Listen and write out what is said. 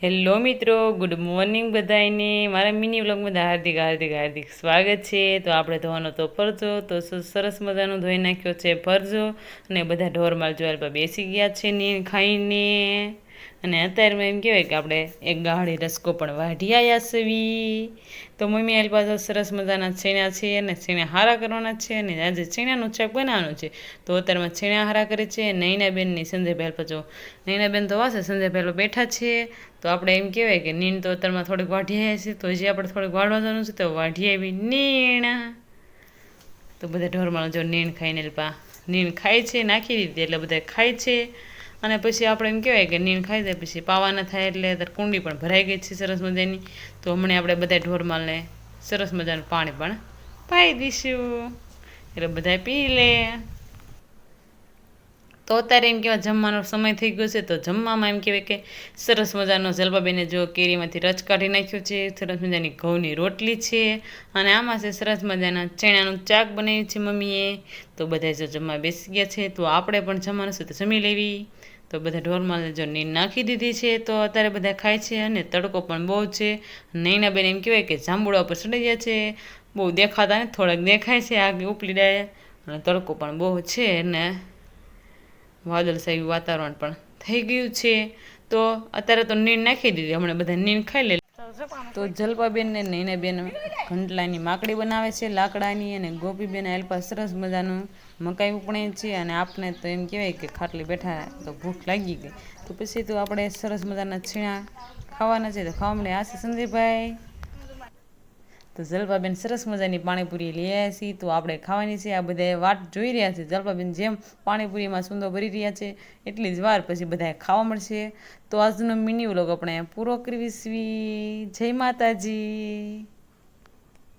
Hello મિત્રો, good morning બધાને મારા મિની વ્લોગમાં હાર્દિક હાર્દિક હાર્દિક સ્વાગત છે. તો આપણે ધોવાનો તો ફરજો તો સરસ મજાનો ધોઈ નાખ્યો છે ફરજો, અને બધા ઢોરમાલ જોવા પર બેસી ગયા છે ને ખાઈને. અને અત્યારમાં એમ કહેવાય કે આપણે એક ગાહડી રસકો પણ વાઢી આવ્યા સવી. તો મમ્મી આલ પાસે સરસ મજાના છીણા છે અને છીણા હારા કરવાના છે, અને આજે છીણાનું શાક બનાવવાનું છે. તો અત્યારમાં છીણા હારા કરે છે નૈનાબેન ની સંજયભાઈ પાછો. નૈનાબેન તો વાસે સંજયભાઈ બેઠા છે. તો આપણે એમ કહેવાય કે નીણ તો અત્યારમાં થોડીક વાઢી આવ્યા છે, તો હજી આપણે થોડીક વાળવા જવાનું છે, તો વાઢી આવી નીણ. તો બધા ઢોરમાળ જો નીણ ખાઈને નીણ ખાય છે, નાખી દીધી એટલે બધા ખાય છે. અને પછી આપણે એમ કહેવાય કે નીણ ખાઈ જાય પછી પાવાના થાય એટલે અત્યારે કુંડી પણ ભરાઈ ગઈ છે સરસ મજાની. તો હમણાં આપણે બધા ઢોરમાલને સરસ મજાનું પાણી પણ પાઈ દઈશું એટલે બધા પી લે. તો અત્યારે એમ કહેવાય જમવાનો સમય થઈ ગયો છે. તો જમવામાં એમ કહેવાય કે સરસ મજાનો જલપાબેને જો કેરીમાંથી રચ કાઢી નાખ્યો છે, સરસ મજાની ઘઉંની રોટલી છે, અને આમાં છે સરસ મજાના ચણાનું શાક બનાવ્યું છે મમ્મીએ. તો બધા જો જમવા બેસી ગયા છે. તો આપણે પણ જમવાનું છે તો જમી લેવી. તો બધા ઢોરમાલને જો નીંદ નાખી દીધી છે. તો અત્યારે બધા ખાય છે, અને તડકો પણ બહુ છે. નૈનાબેન એમ કહેવાય કે જાંબુડા ઉપર ચડી ગયા છે, બહુ દેખાતા ને થોડાક દેખાય છે આગ ઉપલી ડાય, અને તડકો પણ બહુ છે ને વાદળછાયું વાતાવરણ પણ થઈ ગયું છે. તો અત્યારે તો નીણ નાખી દીધી, હમણાં બધા નીણ ખાઈ લે. તો જલપાબેન ને નૈનાબેન ઘંટલાની માકડી બનાવે છે લાકડાની, અને ગોપીબેન આલપા સરસ મજાનું મકાઈ ઉપણે છે. અને આપણે તો એમ કહેવાય કે ખાટલી બેઠા તો ભૂખ લાગી ગઈ, તો પછી તો આપણે સરસ મજાના છીણા ખાવાના છે. તો ખાવા મળે આ છે સંજયભાઈ. તો જલપાબેન સરસ મજાની પાણીપુરી લઈ આવ્યા છીએ, તો આપણે ખાવાની છે. આ બધા વાટ જોઈ રહ્યા છે. જલપાબેન જેમ પાણીપુરીમાં સુંદર ભરી રહ્યા છે એટલી જ વાર પછી બધા ખાવા મળશે. તો આજનો મિની વ્લોગ આપણે પૂરો કરવી. જય માતાજી.